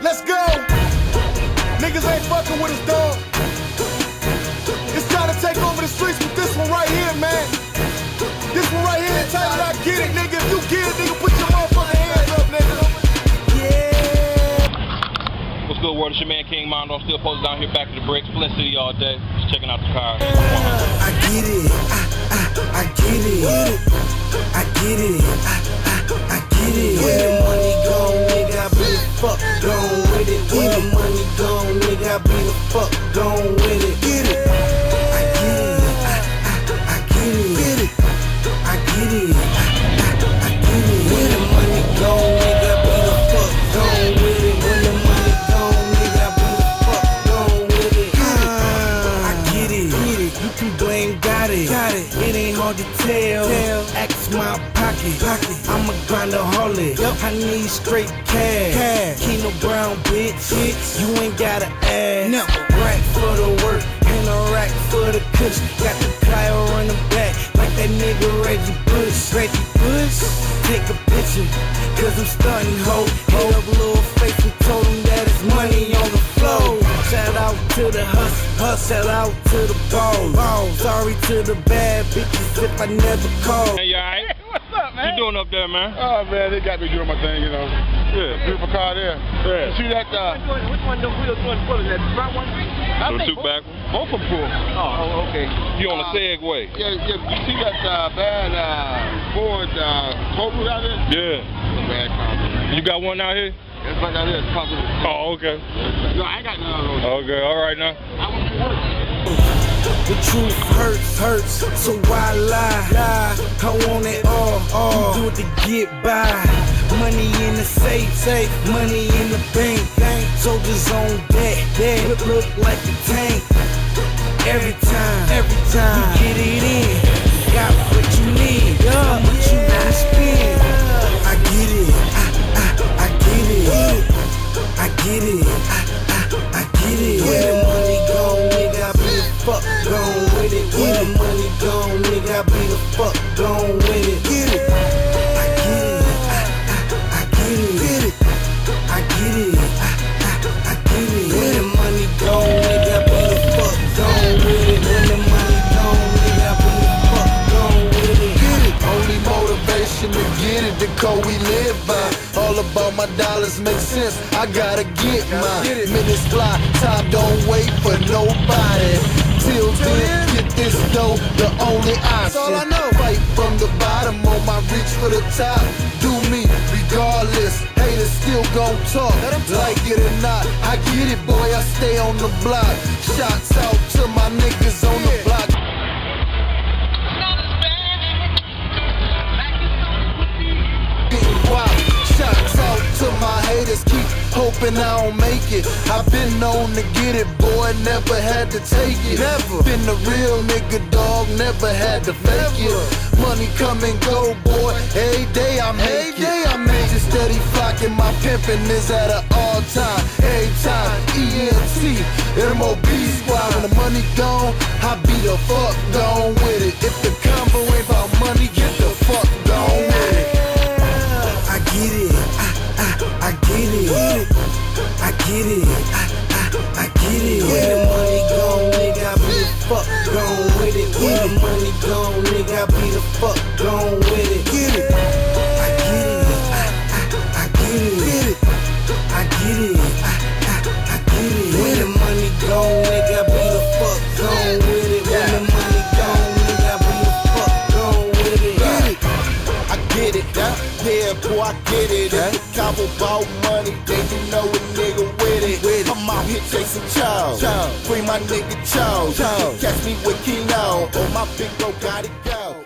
Let's go. Niggas ain't fucking with us, dog. It's time to take over the streets with this one right here, man. This one right here, tell you I get it, nigga. If you get it, nigga, put your motherfucking hands up, nigga. Yeah. What's good, world? It's your man, King Mondo. Still posted down here back to the bricks. Flint City all day. Just checking out the car. I get it. I get it. I get it. I get it. When the money gone, nigga, I be the fuck gone with it. When the money gone, nigga, I be the fuck gone with it. Get it. I get it. I get it. I get it. I get it. When the money gone, nigga, I be the fuck gone with it. When the money gone, nigga, I be the fuck gone with it. I get it. You can blame got it. It ain't hard to tell. Axe my pocket. I'm a grindaholic. I need straight cash. Kino Brown, bitch. You ain't gotta ask. No. Rack for the work and a rack for the kush. Got the Kyle on the back like that nigga Reggie Bush. Take a picture, cause I'm starting ho. Hit up little face and told him that it's money on the floor. Shout out to the hustle, shout out to the ball. Sorry to the bad bitches if I never call. Hey, you alright? What's up, man? What you doing up there, man? Oh, man, they got me doing my thing, you know. Yeah. Beautiful car there. Yeah. You see that? Which one of the wheels one pulling? That front one? Two back. Both of them pull. Oh, okay. You on a Segway? Yeah. You see that bad Ford Cobra out there? Yeah. Bad car. You got one out here? It's like that is. Oh, okay. No, I ain't got none of those. Okay, all right now. I want to work. The truth hurts, so why lie? I want it all, do it to get by. Money in the safe, money in the bank. Soldiers on deck, look like a tank. Every time, you get it in, got what you need, how much you wanna spend. I get it, I get it, I get it, I get it. When the money gone, nigga, I be the fuck gone with it. When the money gone, nigga, I be the fuck gone with it. Get it. I get it. I get it. I get it. I get it. When the money gone, nigga, I be the fuck gone with it. When the money gone, nigga, I be the fuck gone with it. Get it. Only motivation to get it, the code we live by. All about my dollars make sense, I gotta get mine. Minutes fly, time don't wait for nobody. Till then, get this dough, the only option. That's all I know. Fight from the bottom on my reach for the top. Do me, regardless, haters still gon' talk. Like it or not, I get it, boy, I stay on the block. Shots out to my niggas on the block. Shots out to my haters, keep hoping I don't make it. I've been known to get it, boy, never had to take it. Never been a real nigga, dog, never had to fake it. Money come and go, boy, every day I make it. Just steady flocking, my pimpin' is at an all time. Every time, ENT, MOB squad. When the money gone, I be the fuck gone with it. If the combo ain't about money, get the fuck gone with it. I get it, I get it, I get it, I get it. When the money gone, nigga, I be the fuck gone with it. When the money gone, nigga, I be the fuck gone with it. Get it, I get it, I get it, I get it, I get it. When the money gone, nigga, I be the fuck gone with it. When the money gone, nigga, I be the fuck gone with it. Get it, I get it, yeah, boy, I get it. If the combo about money, then you know a nigga with it. I'm out here chasing Charles, free my nigga Charles. Catch me with Kino, oh my big bro got it go.